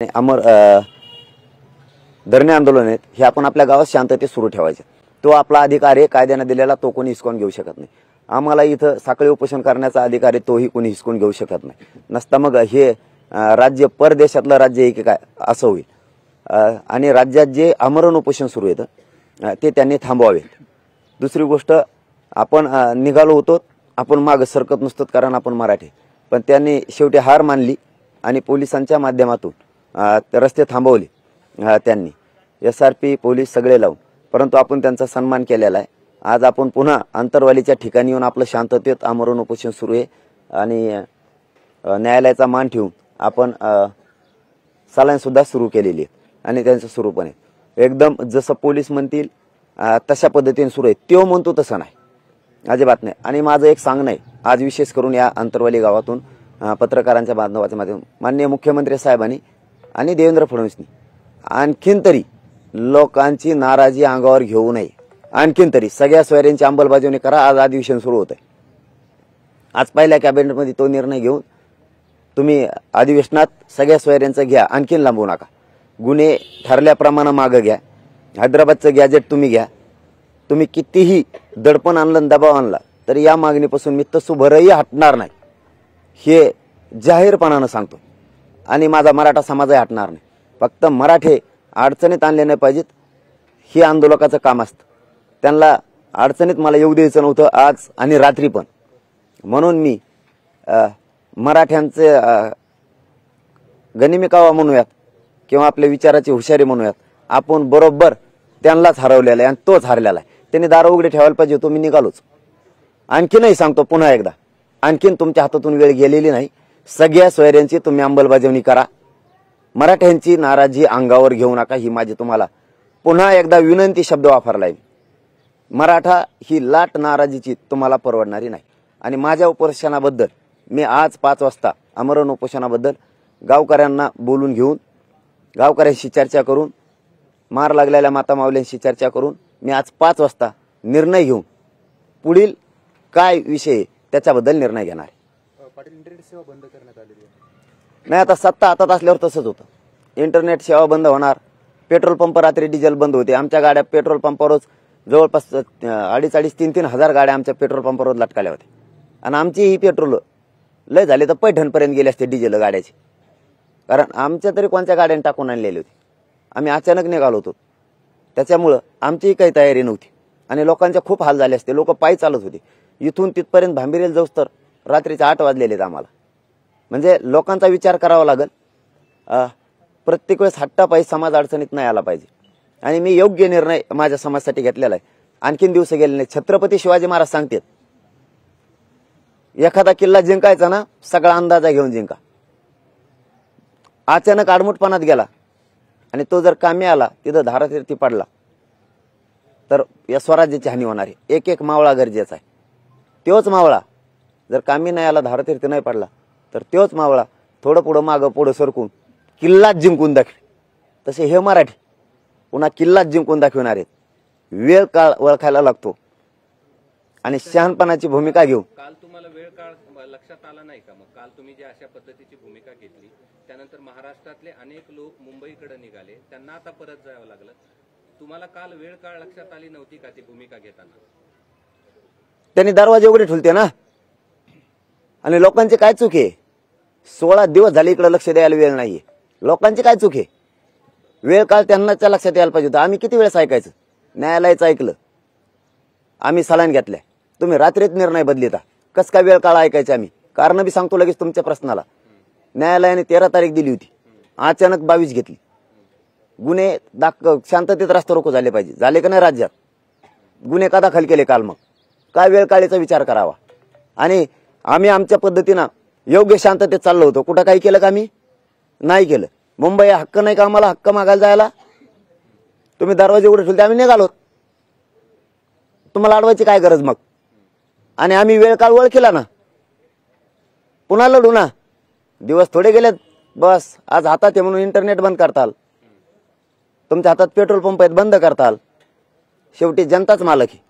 अमर धरणे आंदोलन आहेत हे आपण आपल्या गावात शांततेत सुरू ठेवायचे। तो आपला अधिकार आहे, कायद्याने दिलेला, तो कोणी हिसकावून घेऊ शकत नाही। आम्हाला इथं साखळी उपोषण करण्याचा अधिकार आहे, तोही कोणी हिसकावून घेऊ शकत नाही। नसता मग हे राज्य परदेशातलं राज्य आहे की काय असं होईल। आणि राज्यात जे आमरण उपोषण सुरू आहे ते त्यांनी थांबवावे। दुसरी गोष्ट, आपण निघालो होतो, आपण मागे सरकत नसतो कारण आपण मराठी, पण त्यांनी शेवटी हार मानली आणि पोलिसांच्या माध्यमातून रस्ते थांबवले। त्यांनी SRP पोलीस सगळे लावून, परंतु आपण त्यांचा सन्मान केलेला आहे। आज आपण पुन्हा अंतरवालीच्या ठिकाणी येऊन आपलं शांततेत आमरण उपोषण सुरू आहे आणि न्यायालयाचा मान ठेवून आपण सलाईन सुद्धा सुरू केलेली आहे आणि त्यांचं सुरू पण आहे। एकदम जसं पोलीस म्हणतील तशा पद्धतीने सुरू आहे। तो म्हणतो तसं नाही, अजिबात नाही। आणि माझं एक सांगणं आहे, आज विशेष करून या अंतरवाली गावातून पत्रकारांच्या बांधवाच्या माध्यमातून माननीय मुख्यमंत्री साहेबांनी आणि देवेंद्र फडणवीसनी आणखीन तरी लोकांची नाराजी अंगावर घेऊ नये। आणखीन तरी सगळ्या सोयऱ्यांची अंमलबजावणी करा। आज अधिवेशन सुरू होत आहे, आज पहिल्या कॅबिनेटमध्ये तो निर्णय घेऊन तुम्ही अधिवेशनात सगळ्या सोयऱ्यांचं घ्या, आणखीन लांबवू नका। गुन्हे ठरल्याप्रमाणे मागं घ्या। हैदराबादचं गॅजेट तुम्ही घ्या। तुम्ही कितीही दडपण आणलं, दबाव आणला, तरी या मागणीपासून मी तसूभरही हटणार नाही, हे जाहीरपणानं सांगतो। आणि माझा मराठा समाजही हटणार नाही। फक्त मराठे अडचणीत आणले नाही पाहिजेत, हे आंदोलकाचं काम असतं। त्यांना अडचणीत मला येऊ द्यायचं नव्हतं आज आणि रात्री पण। म्हणून मी मराठ्यांचे गनिमी कावा म्हणूयात किंवा आपल्या विचाराची हुशारी म्हणूयात, आपण बरोबर त्यांनाच हरवलेला आहे आणि तोच हरलेला आहे। त्यांनी दार उघडे ठेवायला पाहिजे होतो, मी निघालोच। आणखीनही सांगतो पुन्हा एकदा, आणखीन तुमच्या हातातून वेळ गेलेली नाही। सगळ्या सोयऱ्यांची तुम्ही अंमलबजावणी करा। मराठ्यांची नाराजी अंगावर घेऊ नका, ही माझी तुम्हाला पुन्हा एकदा विनंती शब्द वापरलाय। मराठा ही लाट नाराजीची तुम्हाला परवडणारी नाही। आणि माझ्या उपोषणाबद्दल मी आज 5 वाजता आमरण उपोषणाबद्दल गावकऱ्यांना बोलून घेऊन, गावकऱ्यांशी चर्चा करून, मार लागलेल्या माता माऊल्यांशी चर्चा करून मी आज 5 वाजता निर्णय घेऊन पुढील काय विषय त्याच्याबद्दल निर्णय घेणार आहे। इंटरनेट सेवा बंद करण्यात आलेली आहे। नाही, आता सत्ता हातात असल्यावर तसंच होतं। इंटरनेट सेवा बंद होणार, पेट्रोल पंप रात्री डिझेल बंद होते। आमच्या गाड्या पेट्रोल पंपावरच जवळपास 2,500-3,000 गाड्या आमच्या पेट्रोल पंपावर लटकाल्या होत्या। आणि आमची ही पेट्रोल लय झाले तर पैठणपर्यंत गेले असते डिझेल गाड्याची, कारण आमच्या तरी कोणत्या गाड्यांनी टाकून आणलेली होती। आम्ही अचानक निघालो होतो, त्याच्यामुळं आमचीही काही तयारी नव्हती आणि लोकांचे खूप हाल झाले असते। लोक पायी चालत होते, इथून तिथपर्यंत भांबिरेल जाऊस तर रात्रीचे 8 वाजलेले आहेत आम्हाला। म्हणजे लोकांचा विचार करावा लागेल। प्रत्येक वेळेस हट्टापायी समाज अडचणीत नाही आला पाहिजे आणि मी योग्य निर्णय माझ्या समाजासाठी घेतलेला आहे। आणखीन दिवस गेले नाही। छत्रपती शिवाजी महाराज सांगतात, एखादा किल्ला जिंकायचा ना, सगळा अंदाजा घेऊन जिंका। अचानक आडमुठपणात गेला आणि तो जर कामी आला, तिथं धारातीर्थी पडला, तर या स्वराज्याची हानी होणार आहे। एक एक मावळा गरजेचा आहे। तोच मावळा जर कामी नाही आला, धारातीर्थी नाही पडला, तर तोच मावळा थोडं पुढं मागं पुढं सरकून किल्लाच जिंकून दाखवे। तसे हे मराठी पुन्हा किल्लाच जिंकून दाखवणार आहेत। वेळ काळ ओळखायला लागतो आणि शहाणपणाची भूमिका घेऊ। काल तुम्हाला वेळ काळ लक्षात आला नाही का? मग काल तुम्ही जी अशा पद्धतीची भूमिका घेतली, त्यानंतर महाराष्ट्रातले अनेक लोक मुंबईकडे निघाले, त्यांना आता परत जावं लागलं। तुम्हाला काल वेळ काळ लक्षात आली नव्हती का ती भूमिका घेताना? त्यांनी दरवाजे उघडे ठेवते ना। आणि लोकांची काय चूक आहे? 16 दिवस झाले इकडे लक्ष द्यायला वेळ नाहीये। लोकांची काय चूक आहे? वेळ काळ त्यांनाच लक्षात यायला पाहिजे होतं। आम्ही किती वेळेस ऐकायचं? न्यायालयाचं ऐकलं, आम्ही सलाईन घेतल्या, तुम्ही रात्रीत निर्णय बदलिता। कस काय वेळ काळ ऐकायचे? आम्ही कारण बी सांगतो लगेच तुमच्या प्रश्नाला। न्यायालयाने 13 तारीख दिली होती, अचानक 22 घेतली। गुन्हे शांततेत रस्ता रोको झाले पाहिजे, झाले का नाही राज्यात? गुन्हे का दाखल केले काल? मग काय वेळ काळीचा विचार करावा? आणि आम्ही आमच्या पद्धतीनं योग्य शांततेत चाललो होतो। कुठं काही केलं का? आम्ही नाही केलं। मुंबई हक्क नाही का आम्हाला हक्क मागायला जायला? तुम्ही दरवाजे उघडे ठेवले, आम्ही निघालो। तुम्हाला अडवायची काय गरज मग? आणि आम्ही वेळ काळ ओळखला ना, पुन्हा लढू ना। दिवस थोडे गेलेत बस। आज हातात आहे म्हणून इंटरनेट बंद करताल, तुमच्या हातात पेट्रोल पंप आहेत बंद करताल। शेवटी जनताच मालक आहे।